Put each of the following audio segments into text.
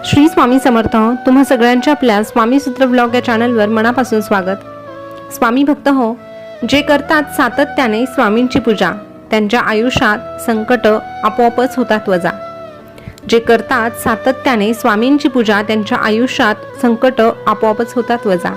श्री स्वामी समर्थ. तुम्हा सगळ्यांच्या आपल्या स्वामी सूत्र ब्लॉग या चॅनलवर मनापासून स्वागत. स्वामी भक्त हो, जे करतात सातत्याने स्वामींची पूजा त्यांच्या आयुष्यात संकट आपोआपच होतात वजा. जे करतात सातत्याने स्वामींची पूजा त्यांच्या आयुष्यात संकट आपोआपच होतात वजा.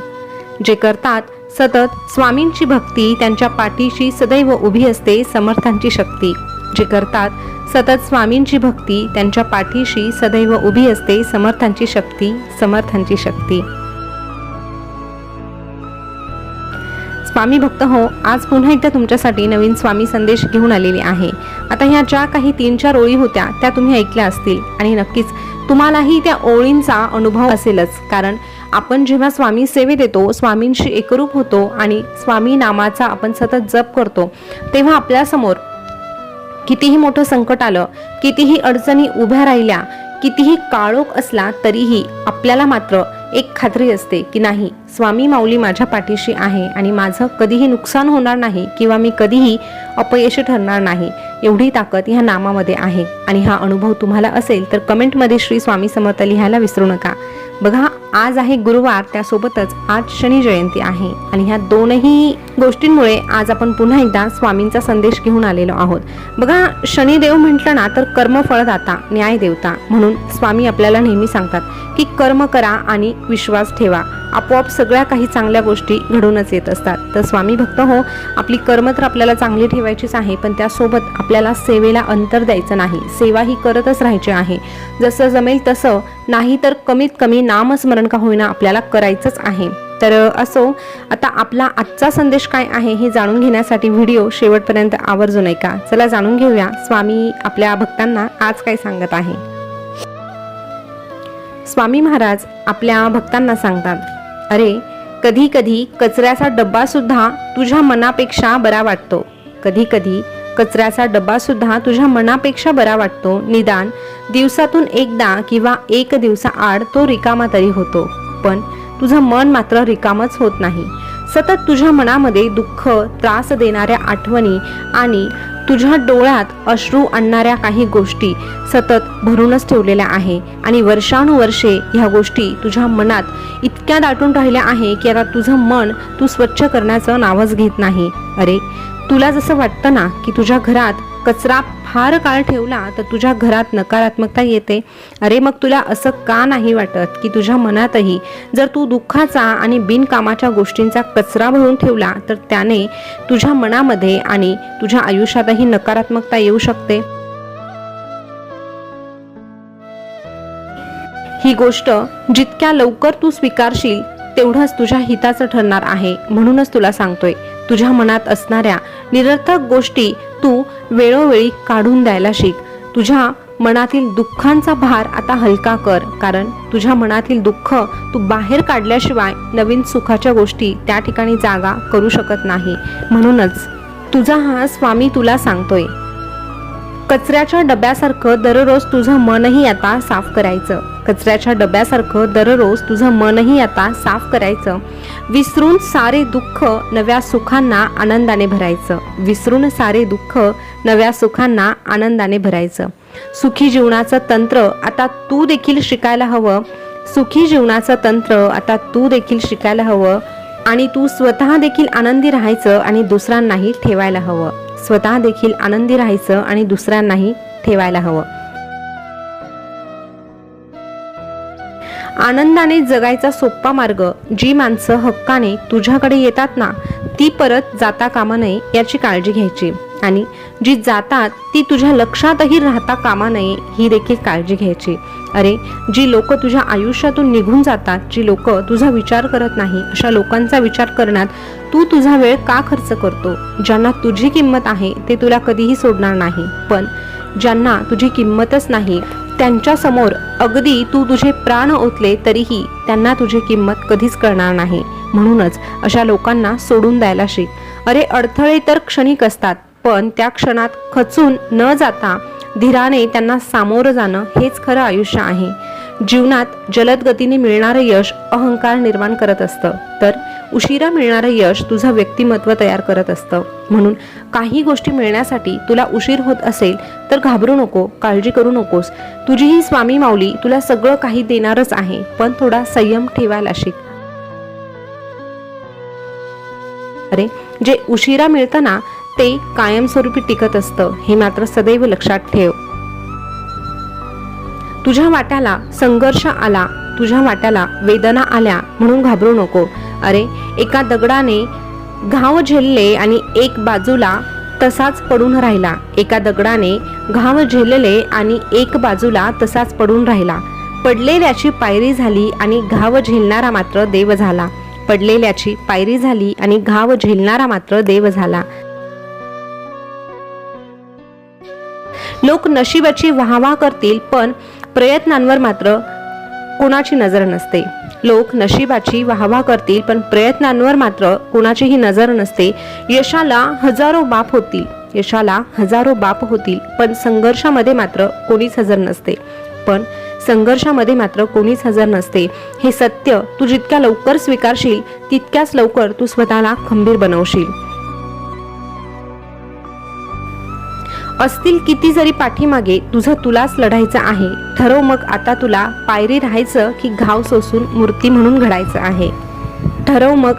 जे करतात सतत स्वामींची भक्ती त्यांच्या पाठीशी सदैव उभी असते समर्थांची शक्ती. जे करतात सतत स्वामींची भक्ती त्यांच्या पाठीशी सदैव उभी असते समर्थांची शक्ती, समर्थांची शक्ती. स्वामी भक्त हो, आज पुन्हा एकदा तुमच्यासाठी नवीन स्वामी संदेश घेऊन आलेले आहे. आता ह्या ज्या काही 3-4 ओळी होत्या त्या तुम्ही ऐकल्या असतील आणि नक्कीच तुम्हालाही त्या ओळींचा अनुभव असेलच. कारण आपण जेव्हा स्वामी सेवेत येतो, स्वामींशी एकरूप होतो आणि स्वामी नामाचा आपण सतत जप करतो, तेव्हा आपल्यासमोर कितीही मोठं संकट आलं, कितीही अडचणी उभ्या राहिल्या, कितीही काळोख असला तरीही आपल्याला मात्र एक खात्री असते की नाही, स्वामी माऊली माझ्या पाठीशी आहे आणि माझं कधीही नुकसान होणार नाही किंवा मी कधीही अपयशी ठरणार नाही. एवढी ताकद ह्या नामामध्ये आहे. आणि हा अनुभव तुम्हाला असेल तर कमेंटमध्ये श्री स्वामी समर्थ लिहायला विसरू नका. बघा, आज आहे गुरुवार, त्यासोबतच आज शनी जयंती आहे आणि ह्या दोनही गोष्टींमुळे आज आपण पुन्हा एकदा स्वामींचा संदेश घेऊन आलेलो आहोत. बघा, शनिदेव म्हटलं ना तर कर्मफळदाता, न्याय देवता. म्हणून स्वामी आपल्याला नेहमी सांगतात की कर्म करा आणि विश्वास ठेवा, आपोआप सगळ्या काही चांगल्या गोष्टी घडूनच येत असतात. तर स्वामी भक्त हो, आपली कर्म तर आपल्याला चांगली ठेवायचीच आहे, पण त्यासोबत आपल्याला सेवेला अंतर द्यायचं नाही. सेवा ही करतच राहायची आहे, जसं जमेल तसं, नाही तर कमीत कमी नामस्मरण का होईना आपल्याला करायचंच आहे. तर असो, आता आपला आजचा संदेश काय आहे हे जाणून घेण्यासाठी व्हिडिओ शेवटपर्यंत आवर्जून ऐका. चला जाणून घेऊया स्वामी आपल्या भक्तांना आज काय सांगत आहे. स्वामी महाराज आपल्या भक्तांना सांगतात, अरे कधी कधी कचऱ्याचा डब्बा सुद्धा तुझ्या मनापेक्षा बरा वाटतो. कधी कधी कचऱ्याचा डब्बा सुद्धा तुझ्या मनापेक्षा बरा वाटतो. निदान दिवसातून एकदा किंवा एक दिवसाआड तो रिकामा तरी होतो. पण तुझं मन मात्र रिकामच होत नाही. सतत तुझ्या मनामध्ये दुःख, त्रास देणाऱ्या आठवणी आणि तुझ्या डोळ्यात अश्रू आणणाऱ्या काही गोष्टी सतत भरूनच ठेवलेल्या आहे. आणि वर्षानुवर्षे ह्या गोष्टी तुझ्या मनात इतक्या दाटून राहिल्या आहे की आता तुझं मन तू स्वच्छ करण्याचं नावच घेत नाही. अरे, तुला जसं वाटतं ना की तुझ्या घरात कचरा फार काळ ठेवला तर तुझ्या घरात नकारात्मकता येते. अरे मग तुला असं का नाही वाटत की तुझ्या मनातही जर तू दुःखाचा आणि बिनकामाच्या गोष्टींचा कचरा भरून ठेवला तर त्याने तुझ्या मनामध्ये आणि तुझ्या आयुष्यातही नकारात्मकता येऊ शकते. ही गोष्ट जितक्या लवकर तू स्वीकारशील तेवढंच तुझ्या हिताचं ठरणार आहे. म्हणूनच तुला सांगतोय, तुझ्या मनात असणाऱ्या निरर्थक गोष्टी तू वेळोवेळी काढून द्यायला शिक. तुझ्या मनातील दुःखांचा भार आता हलका कर, कारण तुझ्या मनातील दुःख तू बाहेर काढल्याशिवाय नवीन सुखाच्या गोष्टी त्या ठिकाणी जागा करू शकत नाही. म्हणूनच तुझा हा स्वामी तुला सांगतोय, कचऱ्याच्या डब्यासारखं दररोज तुझं मनही आता साफ करायचं. कचऱ्याच्या डब्यासारखं दररोज तुझं मनही आता साफ करायचं. विसरून सारे दुःख नव्या सुखांना आनंदाने भरायचं. विसरून सारे दुःख नव्या सुखांना आनंदाने भरायचं. सुखी जीवनाचं तंत्र आता तू देखील शिकायला हवं. सुखी जीवनाचं तंत्र आता तू देखील शिकायला हवं. आणि तू स्वतः देखील आनंदी राहायचं आणि दुसऱ्यांनाही ठेवायला हवं. स्वतः देखील आनंदी राहायचं आणि दुसऱ्यांनाही ठेवायला हवं. आनंदाने जगायचा सोपा मार्ग, जी माणसं हक्काने तुझ्याकडे येतात ना ती परत जाता कामा नये याची काळजी घ्यायची. आणि जी जातात ती तुझ्या लक्षातही राहता कामा नये ही देखील काळजी घ्यायची. अरे, जी लोक तुझ्या आयुष्यातून निघून जातात, जी लोक तुझा विचार करत नाही, अशा लोकांचा विचार करण्यात तू तुझा वेळ का खर्च करतो? ज्यांना तुझी किंमत आहे ते तुला कधीही सोडणार नाही. पण ज्यांना तुझी किंमतच नाही त्यांच्या समोर अगदी तू तुझे प्राण ओतले तरीही त्यांना तुझी किंमत कधीच कळणार नाही. म्हणूनच अशा लोकांना सोडून द्यायला शिक. अरे, अडथळे तर क्षणिक असतात, पण त्या क्षणात खचून न जाता धीराने त्यांना सामोरं जाणं हेच खरं आयुष्य आहे. जीवनात जलद गतीने मिळणारं यश अहंकार निर्माण करत असतं, तर उशिरा मिळणारं यश तुझं व्यक्तिमत्व तयार करत असतं. म्हणून काही गोष्टी मिळण्यासाठी तुला उशीर होत असेल तर घाबरू नको, काळजी करू नकोस. तुझी ही स्वामी माऊली तुला सगळं काही देणारच आहे, पण थोडा संयम ठेवायला शिक. अरे, जे उशिरा मिळतं ना ते कायमस्वरूपी टिकत असतं, हे मात्र सदैव लक्षात ठेव. तुझ्या वाट्याला संघर्ष आला, तुझ्या वाट्याला वेदना आल्या म्हणून घाबरू नको. अरे, एका दगडाने घाव झेलले आणि एक बाजूला तसाच पडून राहिला. एका दगडाने घाव झेलले आणि एक बाजूला तसाच पडून राहिला. पडलेल्याची पायरी झाली आणि घाव झेलणारा मात्र देव झाला. पडलेल्याची पायरी झाली आणि घाव झेलणारा मात्र देव झाला. लोक नशिबाची वाहवा करतील, पण प्रयत्नांवर मात्र कोणाची नजर नसते. लोक नशिबाची वाहवा करतील, पण प्रयत्नांवर मात्र कोणाचीही नजर नसते. यशाला हजारो बाप होतील, पण संघर्षामध्ये मात्र कोणीच हजर नसते. हे सत्य तू जितक्या लवकर स्वीकारशील तितक्याच लवकर तू स्वतःला खंबीर बनवशील. असतील किती जरी पाठीमागे, तुझं तुलाच लढायचं आहे. ठरव मग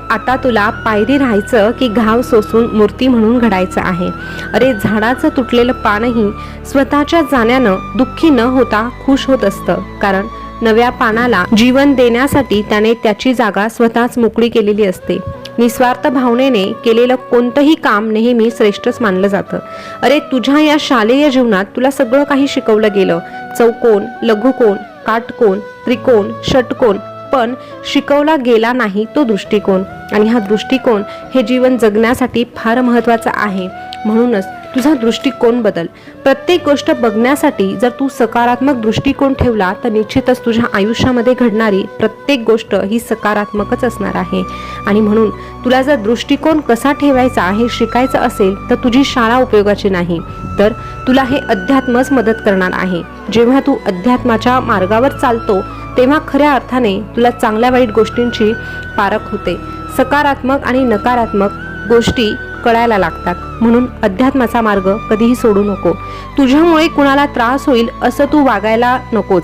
आता तुला पायरी राहायचं की घाव सोसून मूर्ती म्हणून घडायचं आहे. अरे, झाडाचं तुटलेलं पानही स्वतःच्या जाण्यानं दुःखी न होता खुश होत असतं, कारण नव्या पानाला जीवन देण्यासाठी त्याने त्याची जागा स्वतःच मोकळी केलेली असते. निस्वार्थ भावनेने केलेलं कोणतंही काम नेहमी श्रेष्ठच मानलं जातं. अरे, तुझ्या या शालेय जीवनात तुला सगळं काही शिकवलं गेलं. चौकोन, लघुकोन, काटकोन, त्रिकोण, षटकोन, पण शिकवला गेला नाही तो दृष्टिकोन. आणि हा दृष्टिकोन हे जीवन जगण्यासाठी फार महत्त्वाचा आहे. म्हणूनच तुझा दृष्टिकोन बदल. प्रत्येक गोष्ट बघण्यासाठी जर तू सकारात्मक दृष्टिकोन ठेवला तर निश्चितच तुझ्या आयुष्यामध्ये घडणारी प्रत्येक गोष्ट ही सकारात्मकच असणार आहे. आणि म्हणून तुला जर दृष्टिकोन कसा ठेवायचा हे शिकायचं असेल तर तुझी शाळा उपयोगाची नाही, तर तुला हे अध्यात्मच मदत करणार आहे. जेव्हा तू अध्यात्माच्या मार्गावर चालतो तेव्हा खऱ्या अर्थाने तुला चांगल्या वाईट गोष्टींची पारख होते. सकारात्मक आणि नकारात्मक गोष्टी कळायला लागतात. म्हणून अध्यात्माचा मार्ग कधीही सोडू नको. तुझ्यामुळे कुणाला त्रास होईल असं तू वागायला नकोच,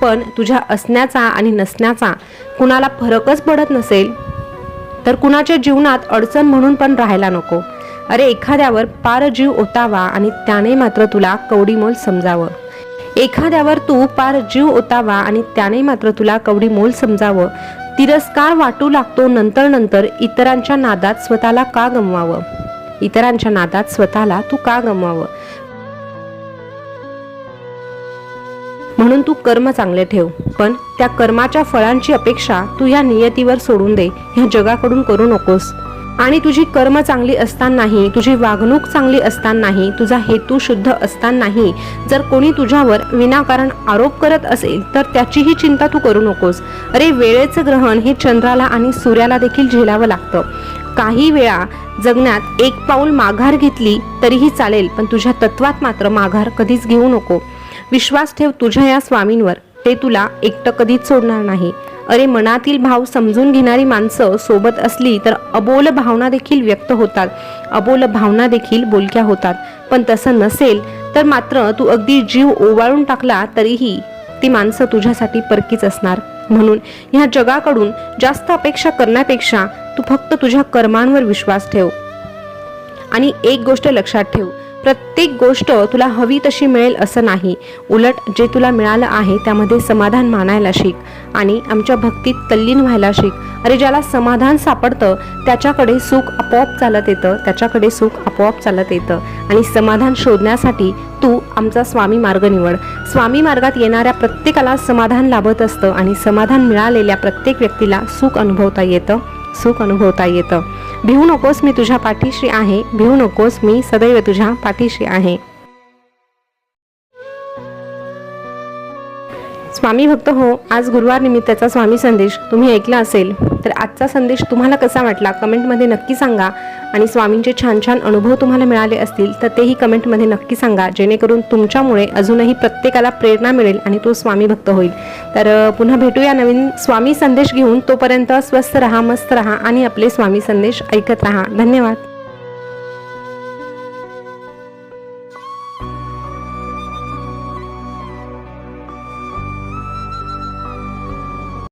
पण तुझ्या असण्याचा आणि नसण्याचा कुणाला फरकच पडत नसेल तर कुणाच्या जीवनात अडचण म्हणून पण राहायला नको. अरे, एखाद्यावर पार जीव ओतावा आणि त्याने मात्र तुला कवडीमोल समजावं. तिरस्कार वाटू लागतो नंतर इतरांच्या नादात स्वतःला तू का गमवावं. म्हणून तू कर्म चांगले ठेव, पण त्या कर्माच्या फळांची अपेक्षा तू या नियतीवर सोडून दे. ह्या जगाकडून करू नकोस. आणि तुझी कर्म चांगली असतानाही, तुझी वागणूक चांगली असतानाही, तुझा हेतू शुद्ध असतानाही जर कोणी तुझ्यावर विनाकारण आरोप करत असेल तर त्याचीही चिंता तू करू नकोस. अरे, वेळेचं ग्रहण हे चंद्राला आणि सूर्याला देखील झेलावं लागतं. काही वेळा जगण्यात एक पाऊल माघार घेतली तरीही चालेल, पण तुझ्या तत्वात मात्र माघार कधीच घेऊ नको. विश्वास ठेव तुझ्या या स्वामींवर, ते तुला एकटं कधीच सोडणार नाही. अरे, मनातील भाव समजून घेणारी माणसं सोबत असली तर अबोल भावना देखील व्यक्त होतात, अबोल भावना देखील बोलक्या होतात. पण तसं नसेल तर मात्र तू अगदी जीव ओवाळून टाकला तरीही ती माणसं तुझ्यासाठी परकीच असणार. म्हणून ह्या जगाकडून जास्त अपेक्षा करण्यापेक्षा तू फक्त तुझ्या कर्मांवर विश्वास ठेव. आणि एक गोष्ट लक्षात ठेव, प्रत्येक गोष्ट तुला हवी तशी मिळेल असं नाही. उलट जे तुला मिळालं आहे त्यामध्ये समाधान मानायला शिक आणि आमच्या भक्तीत तल्लीन व्हायला शिक. अरे, ज्याला समाधान सापडतं त्याच्याकडे सुख आपोआप चालत येतं. आणि समाधान शोधण्यासाठी तू आमचा स्वामी मार्ग निवड. स्वामी मार्गात येणाऱ्या प्रत्येकाला समाधान लाभत असतं आणि समाधान मिळालेल्या प्रत्येक व्यक्तीला सुख अनुभवता येतं. भिवू नकोस, मी तुझ्या पाठीशी आहे. भिवू नकोस, मी सदैव तुझ्या पाठीशी आहे. स्वामी भक्त हो, आज गुरुवार निमित्ताचा स्वामी संदेश तुम्ही ऐकला असेल. तर आजचा संदेश तुम्हाला कसा वाटला कमेंटमध्ये नक्की सांगा. आणि स्वामींचे छान छान अनुभव तुम्हाला मिळाले असतील तर तेही कमेंटमध्ये नक्की सांगा, जेणेकरून तुमच्यामुळे अजूनही प्रत्येकाला प्रेरणा मिळेल आणि तो स्वामी भक्त होईल. तर पुन्हा भेटूया नवीन स्वामी संदेश घेऊन. तोपर्यंत स्वस्थ रहा, मस्त रहा आणि आपले स्वामी संदेश ऐकत रहा. धन्यवाद.